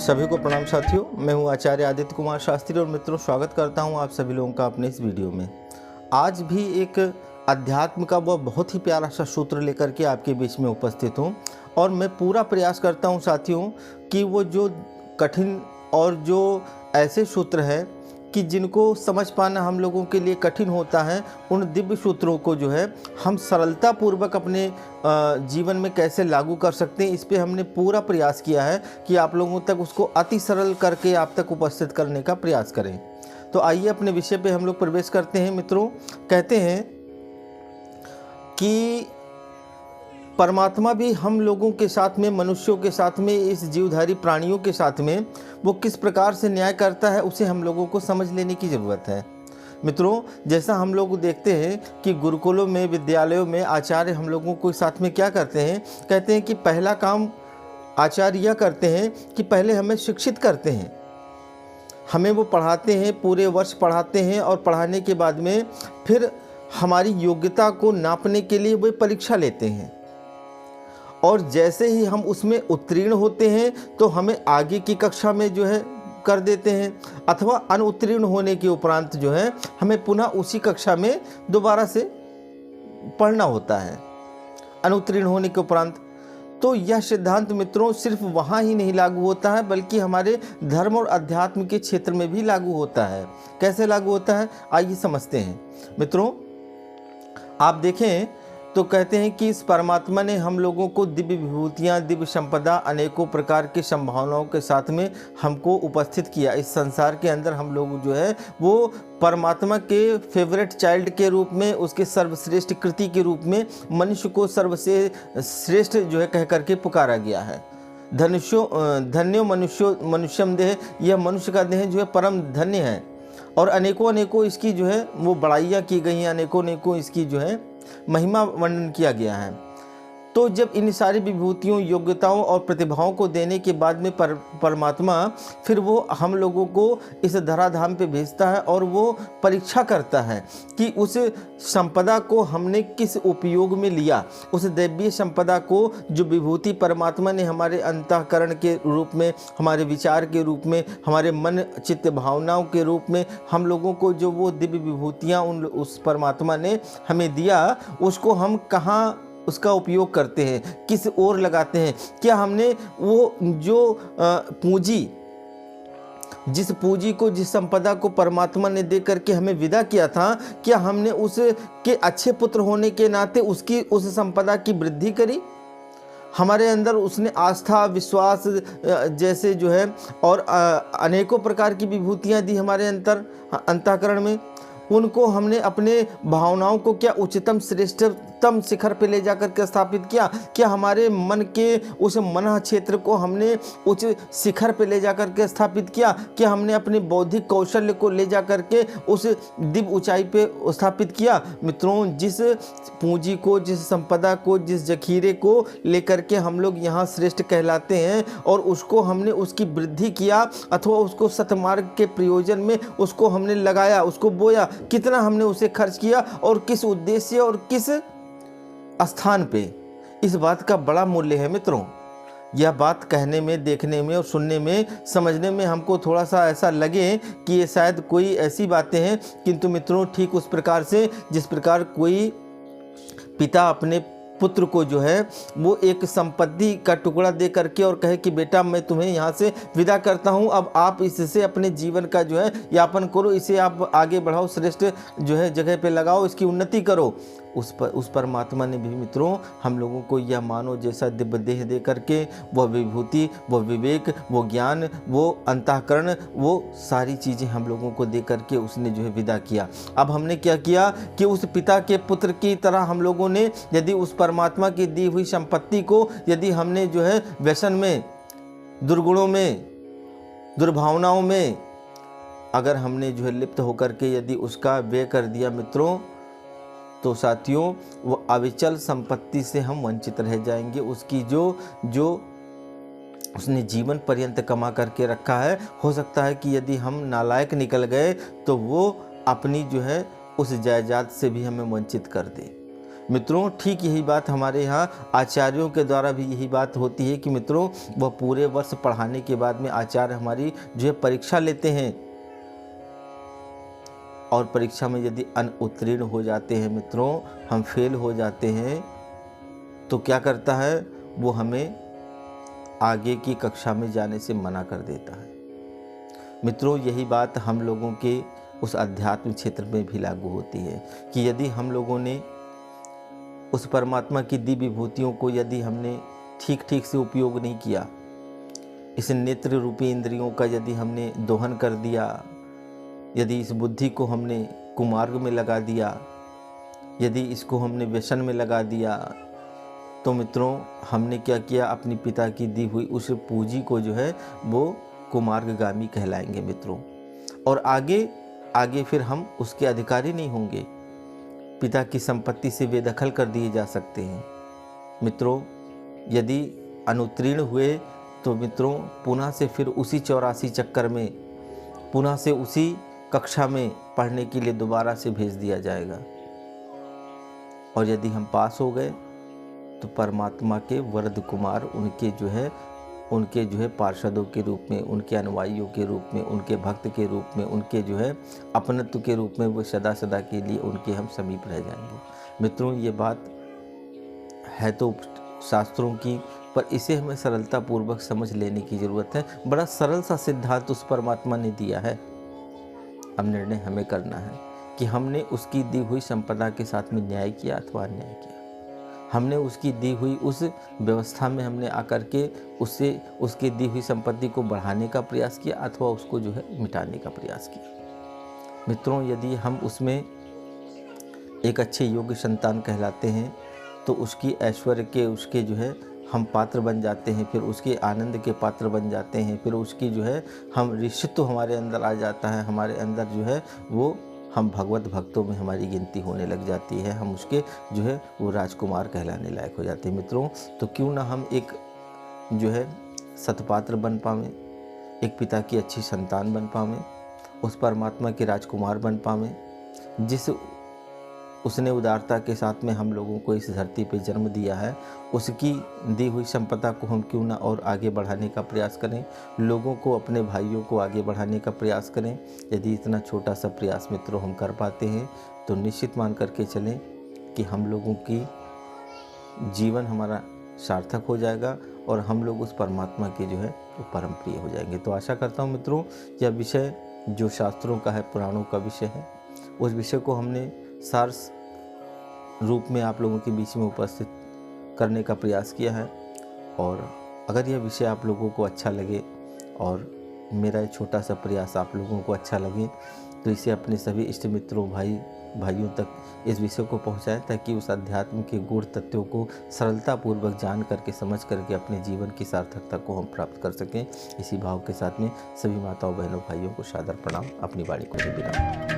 सभी को प्रणाम साथियों, मैं हूं आचार्य आदित्य कुमार शास्त्री और मित्रों स्वागत करता हूं आप सभी लोगों का अपने इस वीडियो में। आज भी एक अध्यात्म का वह बहुत ही प्यारा सा सूत्र लेकर के आपके बीच में उपस्थित हूं और मैं पूरा प्रयास करता हूं साथियों कि वो जो कठिन और जो ऐसे सूत्र हैं कि जिनको समझ पाना हम लोगों के लिए कठिन होता है, उन दिव्य सूत्रों को जो है हम सरलता पूर्वक अपने जीवन में कैसे लागू कर सकते हैं, इस पे हमने पूरा प्रयास किया है कि आप लोगों तक उसको अति सरल करके आप तक उपस्थित करने का प्रयास करें। तो आइए अपने विषय पे हम लोग प्रवेश करते हैं। मित्रों, कहते हैं कि परमात्मा भी हम लोगों के साथ में, मनुष्यों के साथ में, इस जीवधारी प्राणियों के साथ में वो किस प्रकार से न्याय करता है, उसे हम लोगों को समझ लेने की ज़रूरत है। मित्रों, जैसा हम लोग देखते हैं कि गुरुकुलों में, विद्यालयों में आचार्य हम लोगों को साथ में क्या करते हैं, कहते हैं कि पहला काम आचार्य यह करते हैं कि पहले हमें शिक्षित करते हैं, हमें वो पढ़ाते हैं, पूरे वर्ष पढ़ाते हैं और पढ़ाने के बाद में फिर हमारी योग्यता को नापने के लिए वे परीक्षा लेते हैं और जैसे ही हम उसमें उत्तीर्ण होते हैं तो हमें आगे की कक्षा में जो है कर देते हैं, अथवा अनुत्तीर्ण होने के उपरांत जो है हमें पुनः उसी कक्षा में दोबारा से पढ़ना होता है, अनुत्तीर्ण होने के उपरांत। तो यह सिद्धांत मित्रों सिर्फ वहाँ ही नहीं लागू होता है बल्कि हमारे धर्म और अध्यात्म के क्षेत्र में भी लागू होता है। कैसे लागू होता है, आइए समझते हैं। मित्रों, आप देखें तो कहते हैं कि इस परमात्मा ने हम लोगों को दिव्य विभूतियाँ, दिव्य संपदा, अनेकों प्रकार की संभावनाओं के साथ में हमको उपस्थित किया। इस संसार के अंदर हम लोग जो है वो परमात्मा के फेवरेट चाइल्ड के रूप में, उसके सर्वश्रेष्ठ कृति के रूप में मनुष्य को सर्वश्रेष्ठ जो है कह करके पुकारा गया है। धन्यो मनुष्यम देह, यह मनुष्य का देह जो है परम धन्य है और अनेकों इसकी जो है वो बड़ाइयाँ की गई हैं, अनेकों इसकी जो है महिमा वर्णन किया गया है। तो जब इन सारी विभूतियों, योग्यताओं और प्रतिभाओं को देने के बाद में परमात्मा फिर वो हम लोगों को इस धराधाम पे भेजता है और वो परीक्षा करता है कि उस संपदा को हमने किस उपयोग में लिया। उस दैवीय संपदा को, जो विभूति परमात्मा ने हमारे अंतःकरण के रूप में, हमारे विचार के रूप में, हमारे मन चित्त भावनाओं के रूप में हम लोगों को जो वो दिव्य विभूतियाँ उस परमात्मा ने हमें दिया, उसको हम कहाँ उसका उपयोग करते हैं, किस ओर लगाते हैं। क्या हमने वो जो पूंजी, जिस पूंजी को, जिस संपदा को परमात्मा ने दे करके हमें विदा किया था, क्या हमने उसके अच्छे पुत्र होने के नाते उसकी, उस संपदा की वृद्धि करी? हमारे अंदर उसने आस्था, विश्वास जैसे जो है और अनेकों प्रकार की विभूतियाँ दी हमारे अंतःकरण में, उनको हमने अपने भावनाओं को क्या उच्चतम श्रेष्ठतम शिखर पे ले जाकर के स्थापित किया? क्या हमारे मन के उस मन क्षेत्र को हमने उच्च शिखर पे ले जाकर के स्थापित किया? क्या हमने अपने बौद्धिक कौशल्य को ले जाकर के उस दिव्य ऊंचाई पे स्थापित किया? मित्रों, जिस पूंजी को, जिस संपदा को, जिस जखीरे को लेकर के हम लोग यहाँ श्रेष्ठ कहलाते हैं और उसको हमने उसकी वृद्धि किया अथवा उसको सतमार्ग के प्रयोजन में उसको हमने लगाया, उसको बोया, कितना हमने उसे खर्च किया और किस उद्देश्य और किस स्थान पे, इस बात का बड़ा मूल्य है। मित्रों, यह बात कहने में, देखने में और सुनने में, समझने में हमको थोड़ा सा ऐसा लगे कि ये शायद कोई ऐसी बातें हैं, किंतु मित्रों ठीक उस प्रकार से जिस प्रकार कोई पिता अपने पुत्र को जो है वो एक संपत्ति का टुकड़ा दे करके और कहे कि बेटा मैं तुम्हें यहाँ से विदा करता हूँ, अब आप इससे अपने जीवन का जो है यापन करो, इसे आप आगे बढ़ाओ, श्रेष्ठ जो है जगह पे लगाओ, इसकी उन्नति करो। उस परमात्मा ने भी मित्रों हम लोगों को यह मानो जैसा दिव्य देह दे करके, वह विभूति, वह विवेक, वो ज्ञान, वो अंतःकरण, वो सारी चीज़ें हम लोगों को दे करके उसने जो है विदा किया। अब हमने क्या किया कि उस पिता के पुत्र की तरह हम लोगों ने यदि उस परमात्मा की दी हुई संपत्ति को यदि हमने जो है व्यसन में, दुर्गुणों में, दुर्भावनाओं में अगर हमने जो है लिप्त होकर के यदि उसका व्यय कर दिया मित्रों, तो साथियों वो अविचल संपत्ति से हम वंचित रह जाएंगे। उसकी जो उसने जीवन पर्यंत कमा करके रखा है, हो सकता है कि यदि हम नालायक निकल गए तो वो अपनी जो है उस जायदाद से भी हमें वंचित कर दे। मित्रों ठीक यही बात हमारे यहाँ आचार्यों के द्वारा भी यही बात होती है कि मित्रों वह पूरे वर्ष पढ़ाने के बाद में आचार्य हमारी जो है परीक्षा लेते हैं, और परीक्षा में यदि अनुत्तीर्ण हो जाते हैं मित्रों, हम फेल हो जाते हैं, तो क्या करता है वो हमें आगे की कक्षा में जाने से मना कर देता है। मित्रों यही बात हम लोगों के उस अध्यात्म क्षेत्र में भी लागू होती है कि यदि हम लोगों ने उस परमात्मा की दिव्य विभूतियों को यदि हमने ठीक ठीक से उपयोग नहीं किया, इस नेत्र रूपी इंद्रियों का यदि हमने दोहन कर दिया, यदि इस बुद्धि को हमने कुमार्ग में लगा दिया, यदि इसको हमने व्यसन में लगा दिया, तो मित्रों हमने क्या किया, अपनी पिता की दी हुई उस पूंजी को जो है वो कुमार्गगामी कहलाएंगे मित्रों। और आगे फिर हम उसके अधिकारी नहीं होंगे, पिता की संपत्ति से बेदखल कर दिए जा सकते हैं। मित्रों यदि अनुत्तीर्ण हुए तो मित्रों पुनः से फिर उसी 84 चक्कर में, पुनः से उसी कक्षा में पढ़ने के लिए दोबारा से भेज दिया जाएगा। और यदि हम पास हो गए तो परमात्मा के वरद कुमार उनके जो है पार्षदों के रूप में, उनके अनुयायियों के रूप में, उनके भक्त के रूप में, उनके जो है अपनत्व के रूप में वो सदा सदा के लिए उनके हम समीप रह जाएंगे। मित्रों ये बात है तो शास्त्रों की, पर इसे हमें सरलता पूर्वक समझ लेने की ज़रूरत है। बड़ा सरल सा सिद्धांत उस परमात्मा ने दिया है, अब निर्णय हमें करना है कि हमने उसकी दी हुई संपदा के साथ में न्याय किया अथवा अन्याय किया। हमने उसकी दी हुई उस व्यवस्था में हमने आकर के उसकी दी हुई संपत्ति को बढ़ाने का प्रयास किया अथवा उसको जो है मिटाने का प्रयास किया। मित्रों यदि हम उसमें एक अच्छे योग्य संतान कहलाते हैं तो उसकी ऐश्वर्य के उसके जो है हम पात्र बन जाते हैं, फिर उसके आनंद के पात्र बन जाते हैं, फिर उसकी जो है हम ऋषित्व हमारे अंदर आ जाता है, हमारे अंदर जो है वो हम भगवत भक्तों में हमारी गिनती होने लग जाती है, हम उसके जो है वो राजकुमार कहलाने लायक हो जाते हैं। मित्रों तो क्यों ना हम एक जो है सतपात्र बन पावें, एक पिता की अच्छी संतान बन पावें, उस परमात्मा के राजकुमार बन पावें जिस उसने उदारता के साथ में हम लोगों को इस धरती पे जन्म दिया है। उसकी दी हुई संपदा को हम क्यों ना और आगे बढ़ाने का प्रयास करें, लोगों को, अपने भाइयों को आगे बढ़ाने का प्रयास करें। यदि इतना छोटा सा प्रयास मित्रों हम कर पाते हैं तो निश्चित मान करके चलें कि हम लोगों की जीवन हमारा सार्थक हो जाएगा और हम लोग उस परमात्मा के जो है वो परम प्रिय हो जाएंगे। तो आशा करता हूँ मित्रों यह विषय जो शास्त्रों का है, पुराणों का विषय है, उस विषय को हमने सार रूप में आप लोगों के बीच में उपस्थित करने का प्रयास किया है। और अगर यह विषय आप लोगों को अच्छा लगे और मेरा ये छोटा सा प्रयास आप लोगों को अच्छा लगे तो इसे अपने सभी इष्ट मित्रों, भाइयों तक इस विषय को पहुंचाएं ताकि उस अध्यात्म के गूढ़ तत्वों को सरलतापूर्वक जान करके, समझ करके अपने जीवन की सार्थकता को हम प्राप्त कर सकें। इसी भाव के साथ में सभी माताओं, बहनों, भाइयों को सादर प्रणाम, अपनी वाणी को भी विराम।